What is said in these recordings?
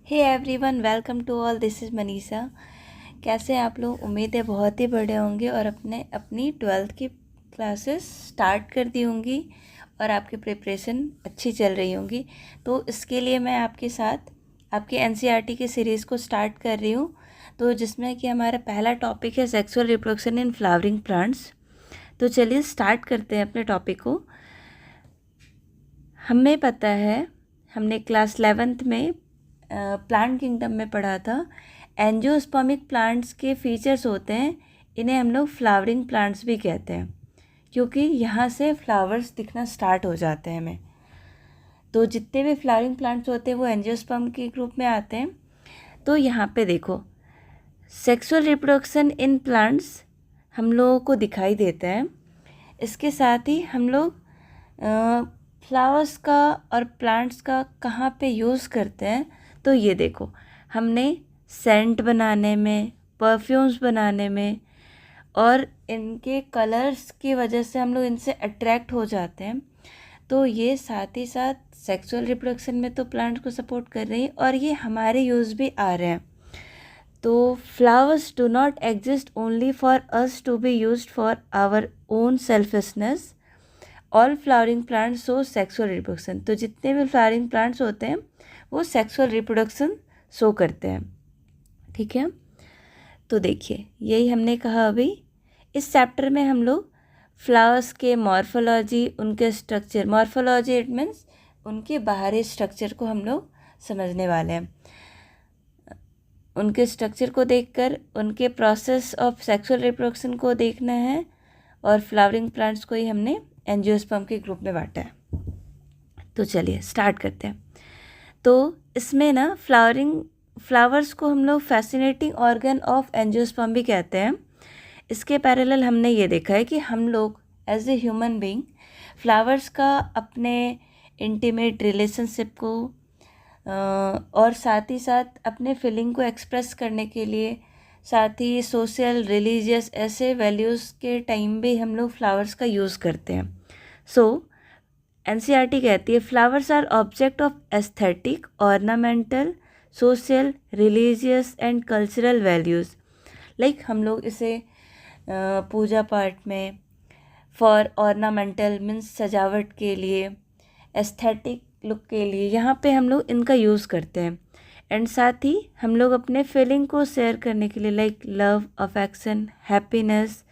Hey everyone, welcome to all. This is Manisha. कैसे हैं आप लोग? उम्मीद है बहुत ही बढ़िया होंगे और अपनी 12th की क्लासेस स्टार्ट कर दी होंगी और आपकी प्रिपरेशन अच्छी चल रही होंगी। तो इसके लिए मैं आपके साथ आपकी एनसीईआरटी की सीरीज़ को स्टार्ट कर रही हूँ, तो जिसमें कि हमारा पहला टॉपिक है sexual reproduction in flowering plants. तो चलिए स्टार्ट करते हैं अपने टॉपिक को। हमें पता है, हमने क्लास 11th में प्लांट किंगडम में पढ़ा था। एंजियोस्पर्मिक प्लांट्स के फीचर्स होते हैं, इन्हें हम लोग फ्लावरिंग प्लांट्स भी कहते हैं, क्योंकि यहाँ से फ्लावर्स दिखना स्टार्ट हो जाते हैं हमें। तो जितने भी फ्लावरिंग प्लांट्स होते हैं वो एंजियोस्पर्म के ग्रुप में आते हैं। तो यहाँ पे देखो, सेक्सुअल रिप्रोडक्शन इन प्लांट्स हम लोगों को दिखाई देता है। इसके साथ ही हम लोग फ्लावर्स का और प्लांट्स का कहाँ पे यूज़ करते हैं। तो ये देखो, हमने सेंट बनाने में, परफ्यूम्स बनाने में, और इनके कलर्स की वजह से हम लोग इनसे अट्रैक्ट हो जाते हैं। तो ये साथ ही साथ सेक्सुअल रिप्रोडक्शन में तो प्लांट्स को सपोर्ट कर रही है और ये हमारे यूज़ भी आ रहे हैं। तो flowers do not exist only for us to be used for our own selfishness. All flowering plants show sexual reproduction. तो जितने भी फ्लावरिंग प्लांट्स होते हैं वो सेक्सुअल रिप्रोडक्शन शो करते हैं। ठीक है, तो देखिए यही हमने कहा अभी। इस चैप्टर में हम लोग फ्लावर्स के मॉर्फोलॉजी, उनके स्ट्रक्चर, मॉर्फोलॉजी इट मीन्स उनके बाहरी स्ट्रक्चर को हम लोग समझने वाले हैं। उनके स्ट्रक्चर को देखकर उनके प्रोसेस ऑफ सेक्सुअल रिप्रोडक्शन को देखना है, और फ्लावरिंग प्लांट्स को ही हमने एंजियोस्पर्म के ग्रुप में बांटा है। तो चलिए स्टार्ट करते हैं। तो इसमें ना फ्लावर्स को हम लोग फैसिनेटिंग ऑर्गन ऑफ एंजियोस्पर्म भी कहते हैं। इसके पैरेलल हमने ये देखा है कि हम लोग as a human being flowers का अपने इंटीमेट रिलेशनशिप को और साथ ही साथ अपने फीलिंग को एक्सप्रेस करने के लिए, साथ ही सोशल, रिलीजियस ऐसे वैल्यूज़ के टाइम भी हम लोग फ्लावर्स का यूज़ करते हैं। सो एनसीईआरटी कहती है flowers are object of aesthetic, ornamental, social, religious and cultural values. Like हम लोग इसे पूजा पाठ में फॉर ऑर्नामेंटल मीन्स सजावट के लिए, एस्थेटिक लुक के लिए यहाँ पे हम लोग इनका यूज़ करते हैं। एंड साथ ही हम लोग अपने फीलिंग को शेयर करने के लिए, like love, affection, happiness,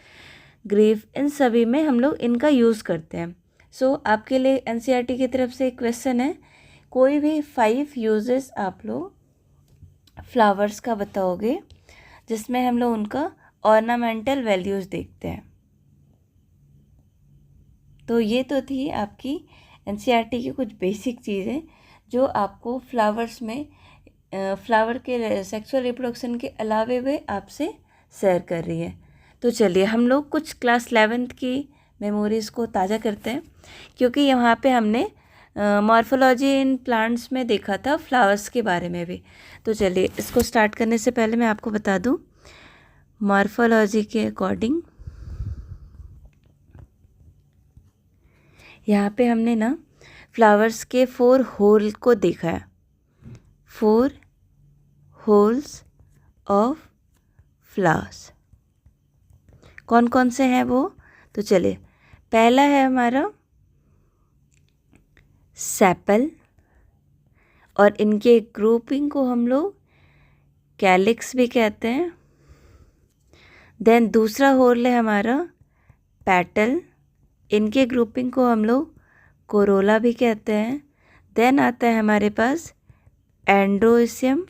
grief, इन सभी में हम लोग इनका यूज़ करते हैं। सो आपके लिए एनसीईआरटी की तरफ से एक क्वेश्चन है, कोई भी 5 यूजेस आप लोग फ्लावर्स का बताओगे जिसमें हम लोग उनका ऑर्नामेंटल वैल्यूज़ देखते हैं। तो ये तो थी आपकी एनसीईआरटी की कुछ बेसिक चीज़ें जो आपको फ्लावर्स में फ्लावर के सेक्सुअल रिप्रोडक्शन के अलावे वे आपसे शेयर कर रही है। तो चलिए हम लोग कुछ क्लास 11th की मेमोरीज़ को ताज़ा करते हैं, क्योंकि यहाँ पे हमने मॉर्फोलॉजी इन प्लांट्स में देखा था फ्लावर्स के बारे में भी। तो चलिए इसको स्टार्ट करने से पहले मैं आपको बता दूँ, मॉर्फोलॉजी के अकॉर्डिंग यहाँ पे हमने ना फ्लावर्स के 4 होल को देखा है। 4 होल्स ऑफ फ्लावर्स कौन कौन से हैं वो? तो चलिए, पहला है हमारा सेपल, और इनके ग्रुपिंग को हम लोग कैलिक्स भी कहते हैं। देन दूसरा होल है हमारा पेटल, इनके ग्रुपिंग को हम लोग कोरोला भी कहते हैं। देन आता है हमारे पास एंड्रोइसियम,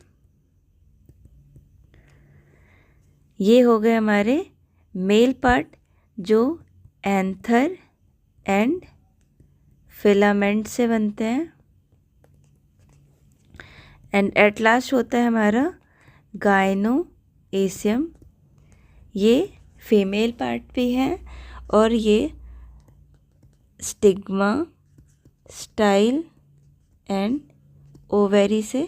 ये हो गए हमारे मेल पार्ट जो एंथर एंड फिलामेंट से बनते हैं। एंड एट लास्ट होता है हमारा गाइनोएसियम, ये फीमेल पार्ट भी है और ये स्टिग्मा, स्टाइल एंड ओवेरी से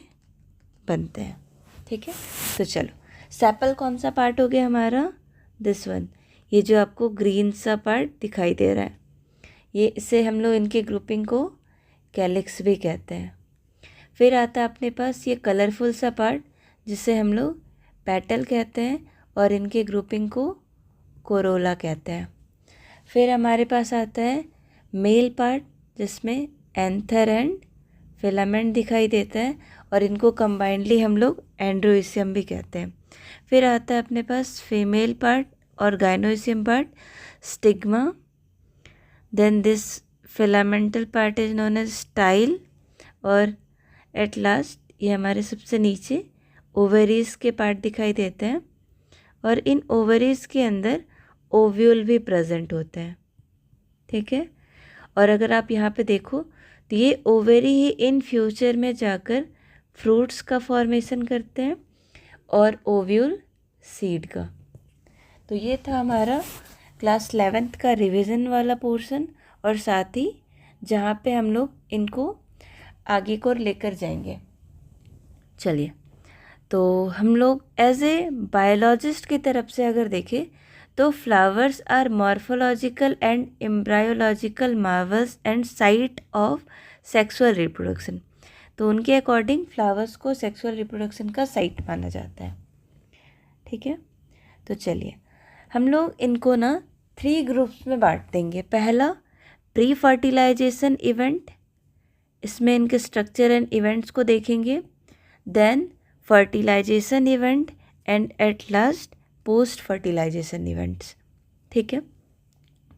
बनते हैं। ठीक है, तो चलो सेपल कौन सा पार्ट हो गया हमारा? दिस वन, ये जो आपको ग्रीन सा पार्ट दिखाई दे रहा है, ये इसे हम लोग इनके ग्रुपिंग को कैलिक्स भी कहते हैं। फिर आता है अपने पास ये कलरफुल सा पार्ट जिसे हम लोग पेटल कहते हैं और इनके ग्रुपिंग को कोरोला कहते हैं। फिर हमारे पास आता है मेल पार्ट जिसमें एंथर एंड फिलामेंट दिखाई देता है और इनको कंबाइंडली हम लोग एंड्रोइसियम भी कहते हैं। फिर आता है अपने पास फीमेल पार्ट और gynoecium part, stigma, then this filamental part is known as style और एट लास्ट ये हमारे सबसे नीचे ओवरीज के पार्ट दिखाई देते हैं और इन ओवरीज के अंदर ओव्यूल भी प्रेजेंट होते हैं। ठीक है, और अगर आप यहाँ पे देखो तो ये ओवरी ही इन फ्यूचर में जाकर फ्रूट्स का फॉर्मेशन करते हैं और ओव्यूल सीड का। तो ये था हमारा क्लास 11th का रिवीजन वाला पोर्शन और साथ ही जहाँ पे हम लोग इनको आगे को लेकर जाएंगे। चलिए, तो हम लोग एज ए बायोलॉजिस्ट की तरफ से अगर देखें तो flowers are morphological and embryological marvels and site of sexual reproduction. तो उनके अकॉर्डिंग फ्लावर्स को सेक्सुअल रिप्रोडक्शन का साइट माना जाता है। ठीक है, तो चलिए हम लोग इनको ना 3 ग्रुप्स में बांट देंगे। पहला प्री फर्टिलाइजेशन इवेंट, इसमें इनके स्ट्रक्चर एंड इवेंट्स को देखेंगे। Then fertilisation event and at last post fertilisation events. ठीक है,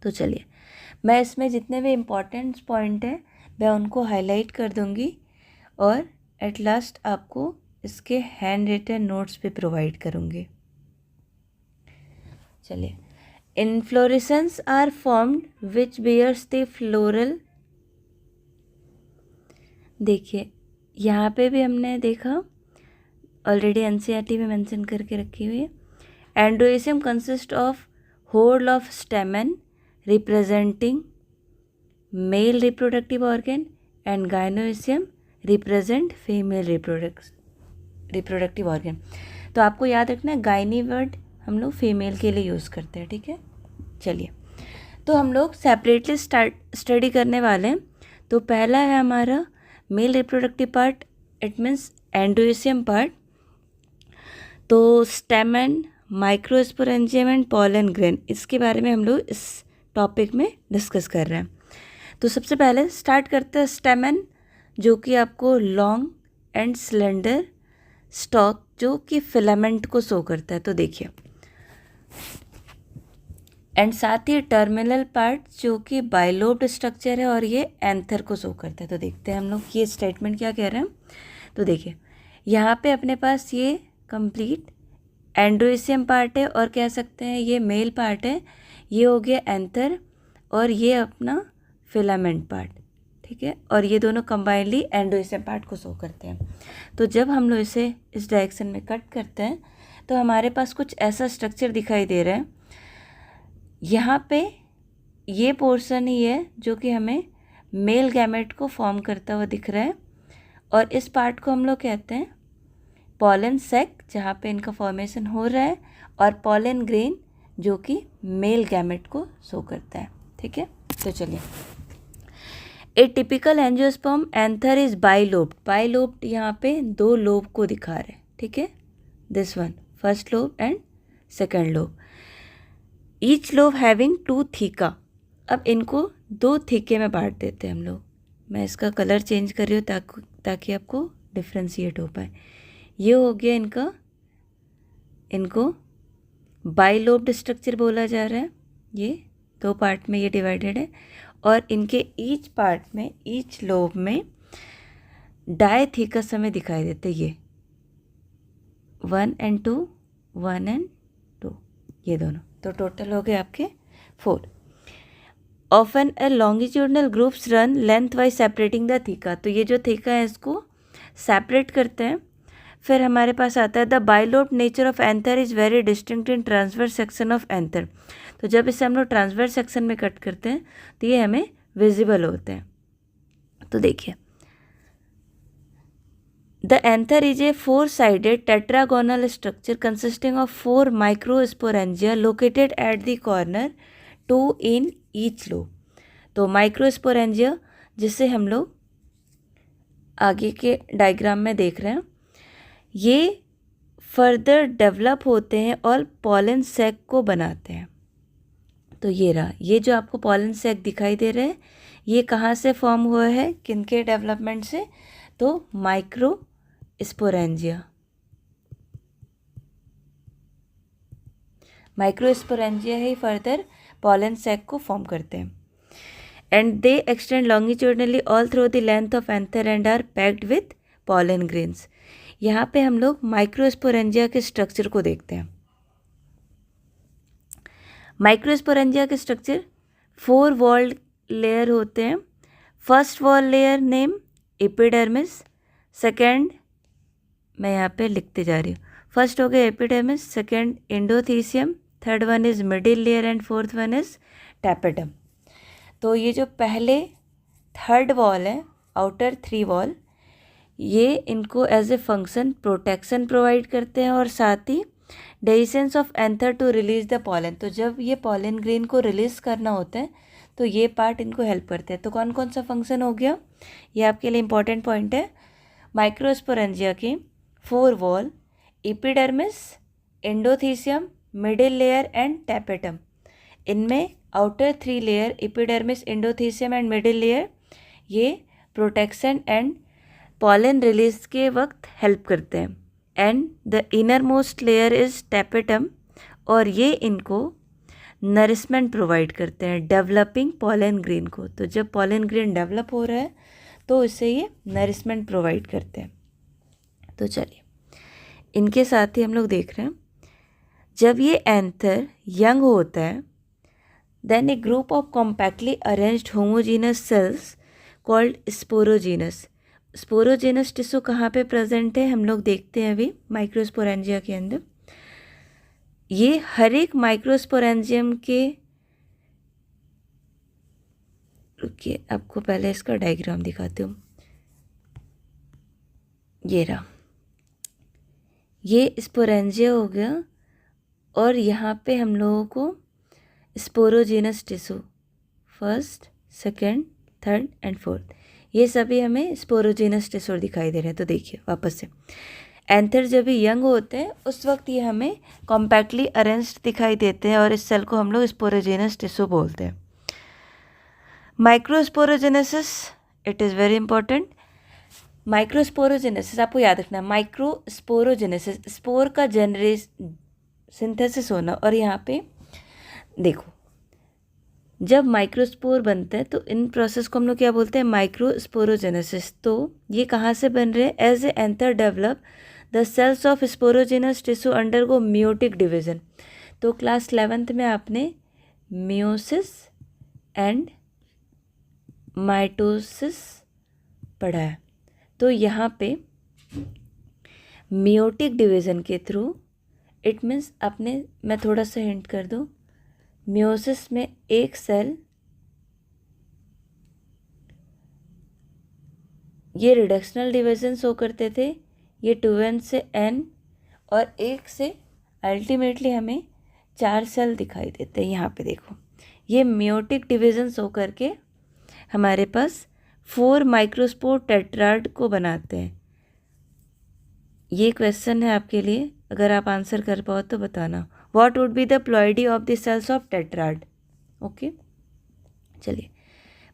तो चलिए मैं इसमें जितने भी इम्पॉर्टेंट पॉइंट हैं मैं उनको हाईलाइट कर दूंगी और एट लास्ट आपको इसके हैंड रिटन नोट्स भी प्रोवाइड करूंगी। चलिए, inflorescence are formed which bears the floral. देखिए यहाँ पे भी हमने देखा ऑलरेडी एनसीईआरटी में मेंशन करके रखी हुई है। Androecium consist of whole of stamen representing male reproductive organ and gynoecium represent female reproductive organ. तो आपको याद रखना है गाइनी वर्ड हम लोग फीमेल के लिए यूज़ करते हैं। ठीक है, चलिए तो हम लोग सेपरेटली स्टडी करने वाले हैं। तो पहला है हमारा male reproductive part, it means androecium part. तो stamen, microsporangium and pollen grain, इसके बारे में हम लोग इस टॉपिक में डिस्कस कर रहे हैं। तो सबसे पहले स्टार्ट करते हैं स्टेमन, जो कि आपको लॉन्ग एंड स्लेंडर स्टॉक जो कि फिलामेंट को शो करता है। तो देखिए, एंड साथ ही टर्मिनल पार्ट जो कि बाइलोब्ड स्ट्रक्चर है और ये एंथर को शो करता है। तो देखते हैं हम लोग ये स्टेटमेंट क्या कह रहे हैं। तो देखिए यहाँ पे अपने पास ये कंप्लीट एंड्रोइसियम पार्ट है और कह सकते हैं ये मेल पार्ट है, ये हो गया एंथर और ये अपना फिलामेंट पार्ट। ठीक है, और ये दोनों कंबाइनली एंड्रोइसियम पार्ट को शो करते हैं। तो जब हम लोग इसे इस डायरेक्शन में कट करते हैं तो हमारे पास कुछ ऐसा स्ट्रक्चर दिखाई दे रहा है। यहाँ पे ये पोर्शन ही है जो कि हमें मेल गैमेट को फॉर्म करता हुआ दिख रहा है और इस पार्ट को हम लोग कहते हैं पॉलन सैक, जहाँ पे इनका फॉर्मेशन हो रहा है, और पॉलन ग्रेन जो कि मेल गैमेट को शो करता है। ठीक है, तो चलिए, ए typical angiosperm anther is bilobed. Bilobed यहाँ पे 2 लोब को दिखा रहे हैं। ठीक है, this one first lobe and second lobe, each lobe having 2 theca. अब इनको 2 थीके में बांट देते हैं हम लोग। मैं इसका कलर चेंज कर रही हूँ ताकि आपको डिफ्रेंशिएट हो पाए। ये हो गया इनको बाइलोब्ड स्ट्रक्चर बोला जा रहा है। ये 2 पार्ट में ये डिवाइडेड है और इनके ईच पार्ट में, ईच लोब में डायथीकस हमें दिखाई देते। ये 1 and 2, 1 and 2, ये दोनों। तो टोटल हो गए आपके 4। Often A longitudinal groups run length wise separating the theca. तो ये जो थीका है इसको सेपरेट करते हैं। फिर हमारे पास आता है the bilobed nature of anther is very distinct in transverse section of anther. तो जब इसे हम लोग ट्रांसवर्स सेक्शन में कट करते हैं तो ये हमें विजिबल होते हैं। तो देखिए, the anther is a 4-sided tetragonal structure consisting of 4 microsporangia located at the corner, 2 in each lobe. तो माइक्रोस्पोरेंजिया जिसे हम लोग आगे के डायग्राम में देख रहे हैं, ये फर्दर डेवलप होते हैं और पॉलन सैक को बनाते हैं। तो ये रहा, ये जो आपको पॉलन सैक दिखाई दे रहे हैं, ये कहाँ से फॉर्म हुआ है, किनके डेवलपमेंट से, तो माइक्रो स्पोरेंजिया। माइक्रो स्पोरेंजिया ही फर्दर पॉलन सैक को फॉर्म करते हैं। And they extend longitudinally all through the length of anther and are packed with pollen grains. यहाँ पे हम लोग माइक्रोस्पोरेंजिया के स्ट्रक्चर को देखते हैं। माइक्रोस्पोरेंजिया के स्ट्रक्चर 4 वॉल लेयर होते हैं। First wall layer name epidermis, second मैं यहाँ पे लिखते जा रही हूँ, फर्स्ट हो गया epidermis, second endothecium, third one is middle layer and fourth one is tapetum. तो ये जो पहले थर्ड वॉल है, आउटर 3 वॉल, ये इनको as a function protection provide करते हैं और साथ ही dehiscence of anther to release the pollen. तो जब ये पॉलन ग्रेन को रिलीज करना होता है तो ये पार्ट इनको हेल्प करते हैं। तो कौन कौन सा फंक्शन हो गया, ये आपके लिए इंपॉर्टेंट पॉइंट है। माइक्रोस्पोरेंजिया की 4 wall, epidermis, endothecium, middle layer and tapetum, इनमें outer 3 layer epidermis, endothecium and middle layer ये प्रोटेक्शन एंड पॉलन रिलीज के वक्त हेल्प करते हैं। And the innermost layer is tapetum, और ये इनको नरिशमेंट प्रोवाइड करते हैं डेवलपिंग पॉलन ग्रेन को। तो जब पॉलन ग्रेन डेवलप हो रहा है तो इससे ये नरिशमेंट प्रोवाइड करते हैं। तो चलिए, इनके साथ ही हम लोग देख रहे हैं, जब ये एंथर यंग होता है then a group of compactly arranged homogeneous cells called sporogenous. Sporogenous tissue कहाँ पे प्रेजेंट है, हम लोग देखते हैं अभी माइक्रोस्पोरेंजिया के अंदर। ये हर एक माइक्रोस्पोरेंजियम के, रुकिए आपको पहले इसका डायग्राम दिखाती हूँ। ये रहा, ये स्पोरेंजिया हो गया और यहाँ पे हम लोगों को sporogenous tissue first, second, third and fourth, ये सभी हमें स्पोरोजेनस टिश्यू दिखाई दे रहे हैं। तो देखिए वापस से, एंथर जब भी यंग होते हैं उस वक्त ये हमें कॉम्पैक्टली अरेंज्ड दिखाई देते हैं और इस सेल को हम लोग स्पोरोजेनस टिश्यू बोलते हैं। Microsporogenesis, it is very important. Microsporogenesis आपको याद रखना है, माइक्रोस्पोरोजेनेसिस स्पोर का सिंथेसिस होना। और यहाँ पे देखो, जब माइक्रोस्पोर बनते हैं तो इन प्रोसेस को हम लोग क्या बोलते हैं, माइक्रोस्पोरोजेनेसिस। तो ये कहाँ से बन रहे हैं, as a anther develop the cells of sporogenous tissue undergo meiotic division. तो क्लास 11th में आपने मियोसिस एंड माइटोसिस पढ़ा है। तो यहाँ पे मियोटिक डिवीजन के थ्रू, इट मीन्स अपने, मैं थोड़ा सा हिंट कर दूँ, मियोसिस में एक सेल ये रिडक्शनल डिवीजन शो करते थे, ये 2n से n, और एक से अल्टीमेटली हमें 4 सेल दिखाई देते हैं। यहाँ पे देखो, ये मियोटिक डिवीजन शो करके हमारे पास 4 माइक्रोस्पोर टेट्राड को बनाते हैं। ये क्वेश्चन है आपके लिए, अगर आप आंसर कर पाओ तो बताना। What would be the ploidy of the cells of tetrad. Okay, चलिए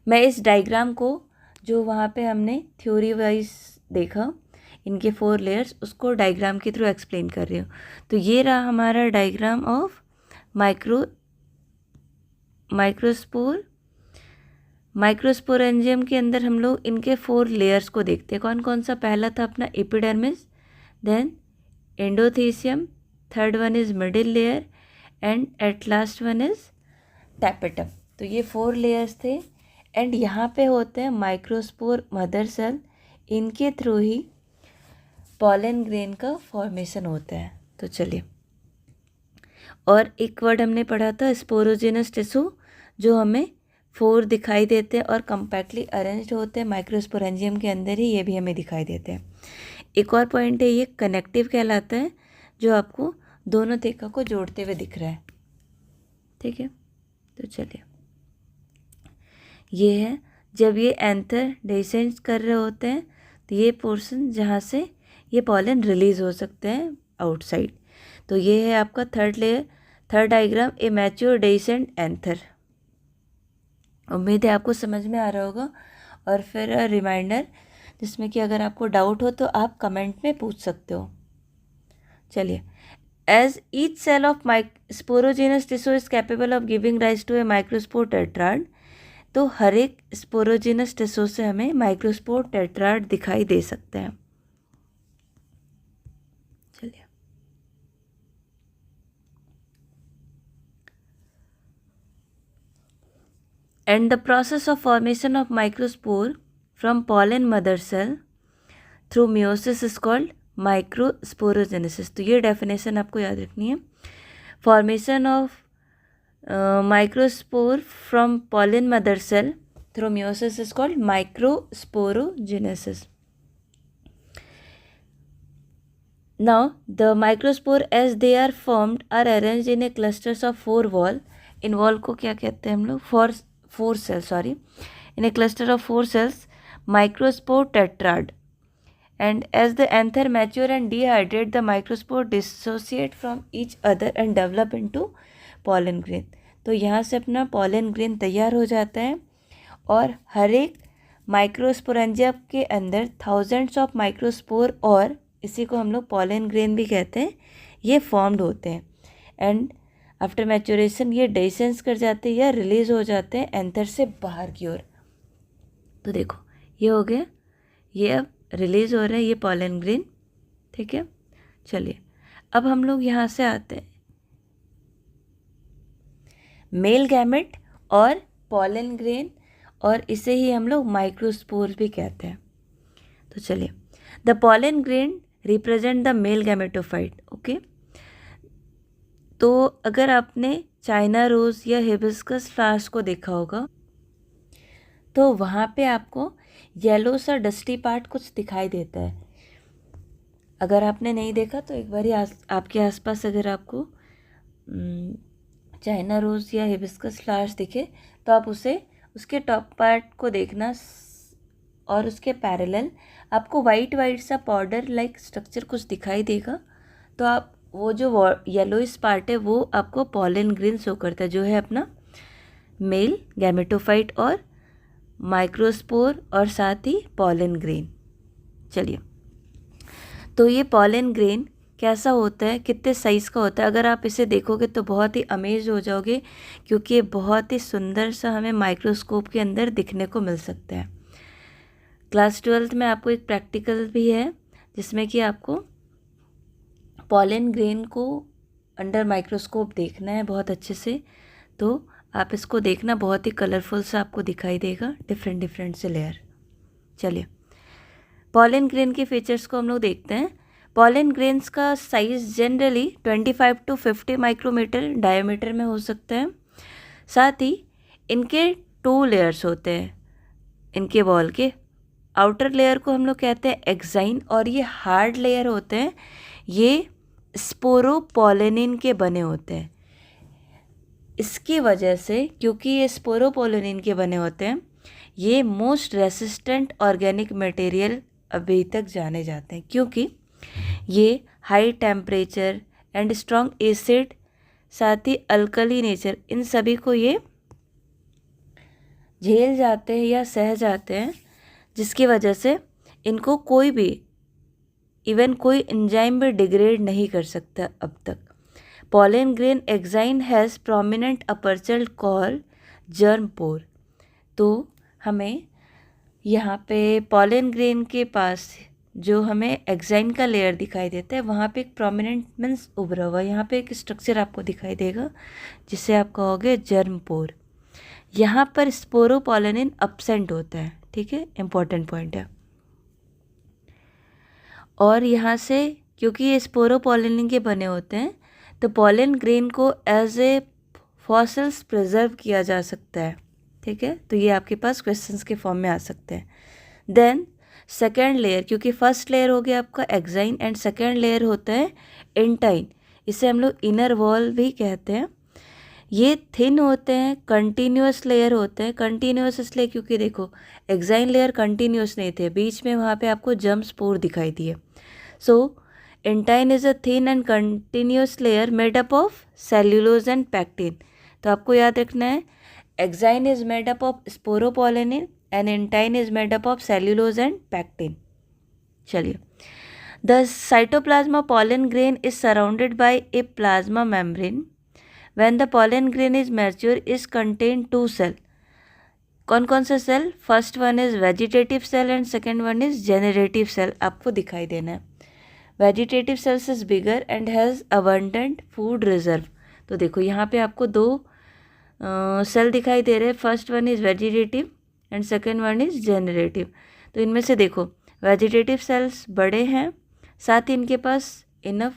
मैं इस डायग्राम को जो वहाँ पे हमने थ्योरी वाइज देखा, इनके 4 लेयर्स, उसको डायग्राम के थ्रू एक्सप्लेन कर रही हूँ। तो ये रहा हमारा डायग्राम ऑफ माइक्रोस्पोरेंजियम के अंदर हम लोग इनके 4 लेयर्स को देखते हैं। कौन कौन सा, पहला था अपना epidermis, then endothecium, third one is middle layer and at last one is tapetum. तो ये 4 लेयर्स थे। एंड यहाँ पे होते हैं माइक्रोस्पोर मदर सेल, इनके थ्रू ही पॉलन ग्रेन का फॉर्मेशन होता है। तो चलिए, और एक वर्ड हमने पढ़ा था स्पोरोजेनस टिश्यू, जो हमें 4 दिखाई देते हैं और कम्पैक्टली अरेंज्ड होते हैं माइक्रोस्पोरेंजियम के अंदर ही, ये भी हमें दिखाई देते हैं। एक और पॉइंट है, ये कनेक्टिव कहलाता है, जो आपको दोनों तेका को जोड़ते हुए दिख रहा है। ठीक है, तो चलिए, ये है जब ये एंथर डिसेंड कर रहे होते हैं तो ये पोर्शन जहाँ से ये पॉलन रिलीज हो सकते हैं आउटसाइड। तो ये है आपका थर्ड लेयर, थर्ड डायग्राम, ए मैच्योर डेसेंट एंथर। उम्मीद है आपको समझ में आ रहा होगा। और फिर रिमाइंडर, जिसमें कि अगर आपको डाउट हो तो आप कमेंट में पूछ सकते हो। चलिए, as each cell of sporogenous tissue is capable of giving rise to a microspore tetrad, तो हर एक स्पोरोजेनस टिश्यू से हमें माइक्रोस्पोर टेट्राड दिखाई दे सकते हैं। चलिए, and the process of formation of microspore from pollen mother cell through meiosis is called microsporogenesis। तो ये डेफिनेशन आपको याद रखनी है। Formation of microspore from pollen mother cell through meiosis is called microsporogenesis। Now the microspore as they are formed are arranged in a clusters of four wall। In wall को क्या कहते हैं हम लोग? four cells, sorry, in a cluster of four cells, microspore tetrad। And as the anther mature and dehydrate, the microspore dissociate from each other and develop into pollen grain। तो यहाँ से अपना pollen grain तैयार हो जाता है और हर एक माइक्रोस्पोरेंजिया के अंदर थाउजेंड्स ऑफ माइक्रोस्पोर, और इसी को हम लोग pollen grain भी कहते हैं, ये फॉर्म्ड होते हैं। एंड आफ्टर मैचुरेशन ये डेसेंस कर जाते हैं या रिलीज हो जाते हैं एंथर से बाहर की ओर। तो देखो ये हो गया, ये अब रिलीज हो रहा है ये पॉलन ग्रेन, ठीक है। चलिए, अब हम लोग यहाँ से आते हैं मेल गैमेट और पॉलन ग्रेन, और इसे ही हम लोग माइक्रोस्पोर भी कहते हैं। तो चलिए, the pollen grain represent the male gametophyte. Okay, तो अगर आपने चाइना रोज़ या हिबिस्कस फ्लावर्स को देखा होगा तो वहाँ पे आपको येलो सा डस्टी पार्ट कुछ दिखाई देता है। अगर आपने नहीं देखा तो एक बार आपके आसपास अगर आपको चाइना रोज़ या हिबिस्कस फ्लावर्स दिखे तो आप उसके टॉप पार्ट को देखना, और उसके पैरेलल आपको वाइट सा पाउडर लाइक स्ट्रक्चर कुछ दिखाई देगा। तो आप वो जो येलोइश पार्ट है वो आपको पॉलन ग्रेन शो करता है, जो है अपना मेल गैमेटोफाइट और माइक्रोस्पोर और साथ ही पॉलन ग्रेन। चलिए, तो ये पॉलन ग्रेन कैसा होता है, कितने साइज़ का होता है? अगर आप इसे देखोगे तो बहुत ही अमेज हो जाओगे, क्योंकि ये बहुत ही सुंदर सा हमें माइक्रोस्कोप के अंदर दिखने को मिल सकता है। क्लास 12th में आपको एक प्रैक्टिकल भी है जिसमें कि आपको पॉलन ग्रेन को अंडर माइक्रोस्कोप देखना है बहुत अच्छे से। तो आप इसको देखना, बहुत ही कलरफुल सा आपको दिखाई देगा, डिफरेंट से लेयर। चलिए, पॉलन ग्रेन के फीचर्स को हम लोग देखते हैं। पॉलन ग्रेन्स का size generally 25 to 50 micrometre diameter में हो सकता है। साथ ही इनके 2 लेयर्स होते हैं। इनके वॉल के आउटर लेयर को हम लोग कहते हैं एक्साइन, और ये हार्ड लेयर होते हैं, ये स्पोरोपोलेनिन के बने होते हैं। इसकी वजह से, क्योंकि ये स्पोरोपोलेनिन के बने होते हैं, ये मोस्ट रेसिस्टेंट ऑर्गेनिक मटेरियल अभी तक जाने जाते हैं, क्योंकि ये high temperature and strong acid, साथ ही अल्कली नेचर, इन सभी को ये झेल जाते हैं या सह जाते हैं, जिसकी वजह से इनको कोई भी इवन कोई एंजाइम भी डिग्रेड नहीं कर सकता अब तक। Pollen grain exine has prominent aperture called germ pore. तो हमें यहाँ पे पॉलन ग्रेन के पास जो हमें एक्साइन का लेयर दिखाई देता है, वहाँ पे एक प्रोमिनेंट मीन्स उभरा हुआ, यहाँ पे एक स्ट्रक्चर आपको दिखाई देगा जिसे आप कहोगे जर्म पोर। यहाँ पर स्पोरोपोलेनिन एब्सेंट होता है, ठीक है, इम्पॉर्टेंट पॉइंट है। और यहाँ से क्योंकि ये स्पोरोपोलेनिन के बने होते हैं, तो पॉलन ग्रेन को एज ए फॉसिल्स प्रिजर्व किया जा सकता है, ठीक है। तो ये आपके पास क्वेश्चंस के फॉर्म में आ सकते हैं। देन सेकेंड लेयर, क्योंकि फर्स्ट लेयर हो गया आपका एक्साइन एंड सेकेंड लेयर होता है इंटाइन, इसे हम लोग इनर वॉल भी कहते हैं। ये थिन होते हैं, कंटिन्यूअस लेयर होते हैं। कंटिन्यूअस इसलिए क्योंकि देखो एक्साइन लेयर कंटिन्यूअस नहीं थे, बीच में वहाँ पे आपको जम्प स्पोर दिखाई दिए। So intine is a thin and continuous layer made up of cellulose and pectin. तो आपको याद रखना है, exine is made up of sporopollenin and intine is made up of cellulose and pectin. चलिए, the cytoplasm pollen grain is surrounded by a plasma membrane. When the pollen grain is mature, is contained two cell. कौन कौन सा cell? First one is vegetative cell and second one is generative cell. आपको दिखाई देना है। Vegetative cells is bigger and has abundant food reserve. तो देखो यहाँ पे आपको दो सेल दिखाई दे रहे हैं। First one is vegetative and second one is generative. तो इनमें से देखो वेजिटेटिव सेल्स बड़े हैं, साथ ही इनके पास इनफ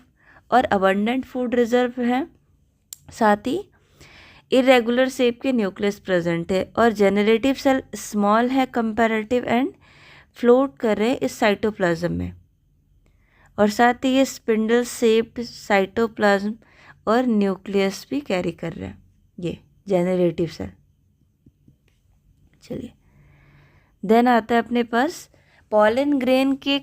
और अबंडेंट फूड रिजर्व है, साथ ही इरेगुलर शेप के न्यूक्लियस प्रेजेंट है। और जेनरेटिव सेल स्मॉल है कंपैरेटिव एंड फ्लोट कर रहे हैं इस साइटोप्लाज्म में, और साथ ही ये स्पिंडल शेप्ड साइटोप्लाज्म और न्यूक्लियस भी कैरी कर रहे हैं, ये जेनरेटिव सेल। चलिए, देन आता है अपने पास पॉलन ग्रेन के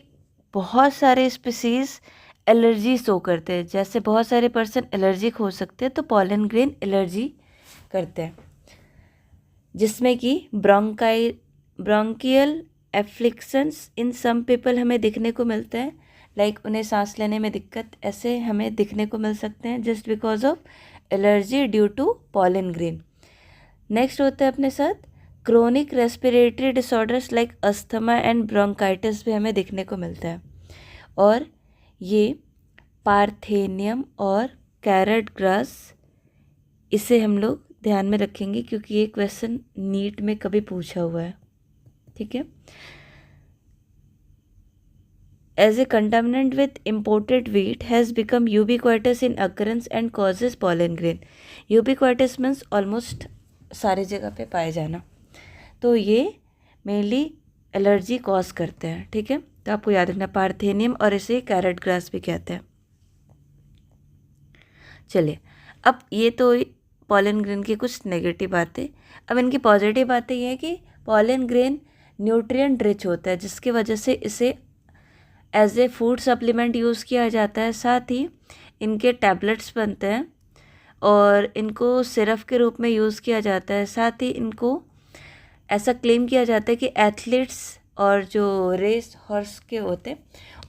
बहुत सारे स्पीसीज एलर्जी शो करते हैं। जैसे बहुत सारे पर्सन एलर्जिक हो सकते हैं, तो पॉलन ग्रेन एलर्जी करते हैं, जिसमें कि ब्रोंकियल एफ्लिक्शंस इन सम पीपल हमें दिखने को मिलते हैं। लाइक उन्हें सांस लेने में दिक्कत ऐसे हमें दिखने को मिल सकते हैं just because of allergy due to pollen grain. Next होता है अपने साथ chronic respiratory disorders like asthma and bronchitis भी हमें दिखने को मिलता है। और ये पार्थेनियम और कैरेट ग्रास, इसे हम लोग ध्यान में रखेंगे क्योंकि ये क्वेश्चन नीट में कभी पूछा हुआ है। ठीक है, as a contaminant with imported wheat has become ubiquitous in occurrence and causes pollen grain. Ubiquitous means almost सारी जगह पे पाए जाना, तो ये मेनली एलर्जी कॉज करते हैं। ठीक है, तो आपको याद रखना पार्थेनियम और इसे कैरेट ग्रास भी कहते हैं। चलिए, अब ये तो पॉलन ग्रेन की कुछ नेगेटिव बातें। अब इनकी पॉजिटिव बातें ये है कि पॉलन ग्रेन न्यूट्रिएंट रिच होता है, जिसकी वजह से इसे as a food supplement use किया जाता है। साथ ही इनके टैबलेट्स बनते हैं और इनको सिरप के रूप में यूज़ किया जाता है। साथ ही इनको ऐसा क्लेम किया जाता है कि एथलीट्स और जो रेस हॉर्स के होते हैं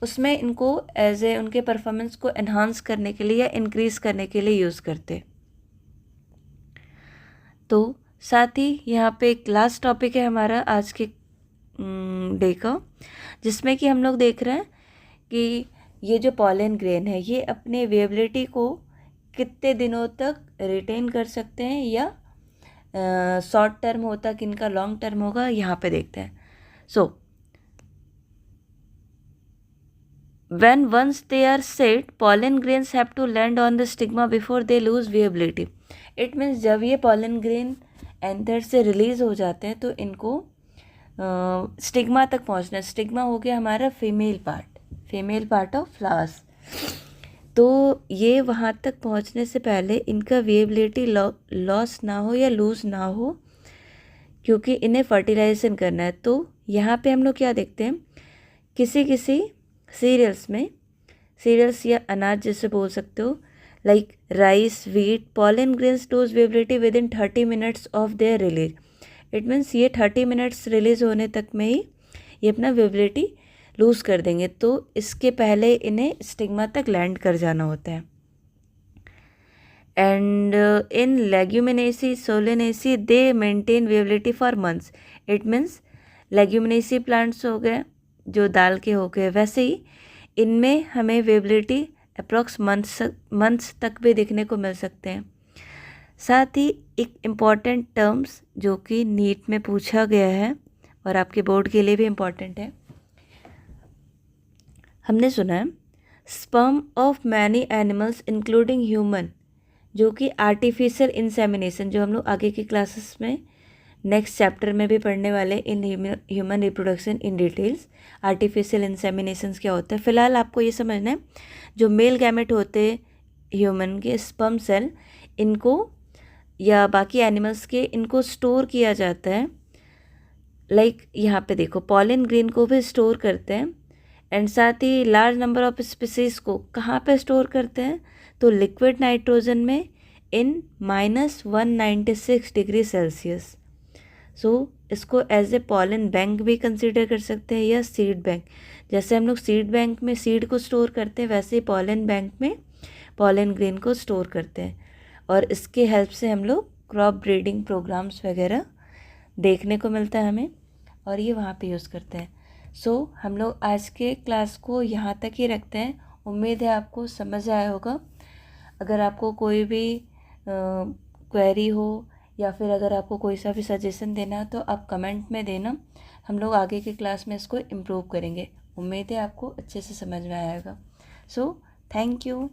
उसमें इनको एज ए उनके परफॉर्मेंस को एनहांस करने के लिए या इंक्रीज़ करने के लिए यूज़ करते। तो साथ ही यहाँ पे एक लास्ट टॉपिक है हमारा आज के डे का, जिसमें कि हम लोग देख रहे हैं कि ये जो पॉलन ग्रेन है ये अपने वेबिलिटी को कितने दिनों तक रिटेन कर सकते हैं, या शॉर्ट टर्म होता किनका लॉन्ग टर्म होगा, यहाँ पे देखते हैं। सो when once they are set, pollen grains have to land on the stigma before they lose viability. It means जब ये pollen grain एंथर से रिलीज़ हो जाते हैं तो इनको स्टिग्मा तक पहुंचना। स्टिग्मा हो गया हमारा फीमेल पार्ट ऑफ फ्लावर्स। तो ये वहाँ तक पहुँचने से पहले इनका विएबिलिटी लॉस ना हो या लूज़ ना हो, क्योंकि इन्हें फर्टिलाइजेशन करना है। तो यहाँ पे हम लोग क्या देखते हैं, किसी सीरियल्स में, सीरियल्स या अनाज जैसे बोल सकते हो, like rice, wheat, pollen grains lose viability within 30 minutes of their release. It means ये 30 मिनट्स रिलीज़ होने तक में ही ये अपना विएबिलिटी लूज़ कर देंगे। तो इसके पहले इन्हें स्टिग्मा तक लैंड कर जाना होता है। And in Leguminosae, Solanaceae they maintain viability for months. It means Leguminosae plants हो गए जो दाल के हो गए, वैसे ही इनमें हमें विएबिलिटी अप्रॉक्स मंथ्स तक भी देखने को मिल सकते हैं। साथ ही एक इम्पॉर्टेंट टर्म्स जो कि नीट में पूछा गया है और आपके बोर्ड के लिए भी इम्पॉर्टेंट है, हमने सुना है sperm of many animals including human, जो कि आर्टिफिशियल इंसेमिनेशन, जो हम लोग आगे की क्लासेस में नेक्स्ट चैप्टर में भी पढ़ने वाले in human reproduction in details. Artificial inseminations क्या होता है, फिलहाल आपको ये समझना है जो मेल गैमेट होते हैं ह्यूमन के स्पर्म सेल, इनको या बाकी एनिमल्स के, इनको स्टोर किया जाता है। लाइक यहाँ पे देखो, पॉलन ग्रेन को भी स्टोर करते हैं। एंड साथ ही लार्ज नंबर ऑफ स्पीसीज को कहाँ पे स्टोर करते हैं, तो लिक्विड नाइट्रोजन में इन -196 डिग्री सेल्सियस। सो इसको एज ए पॉलन बैंक भी कंसिडर कर सकते हैं या सीड बैंक। जैसे हम लोग सीड बैंक में सीड को स्टोर करते हैं, वैसे ही पॉलन बैंक में पॉलन ग्रेन को स्टोर करते हैं। और इसके हेल्प से हम लोग क्रॉप ब्रीडिंग प्रोग्राम्स वगैरह देखने को मिलता है हमें, और ये वहाँ पे यूज़ करते हैं। सो हम लोग आज के क्लास को यहाँ तक ही रखते हैं। उम्मीद है आपको समझ आया होगा। अगर आपको कोई भी क्वेरी हो या फिर अगर आपको कोई सा भी सजेशन देना हो तो आप कमेंट में देना, हम लोग आगे की क्लास में इसको इम्प्रूव करेंगे। उम्मीद है आपको अच्छे से समझ में आएगा। So thank you.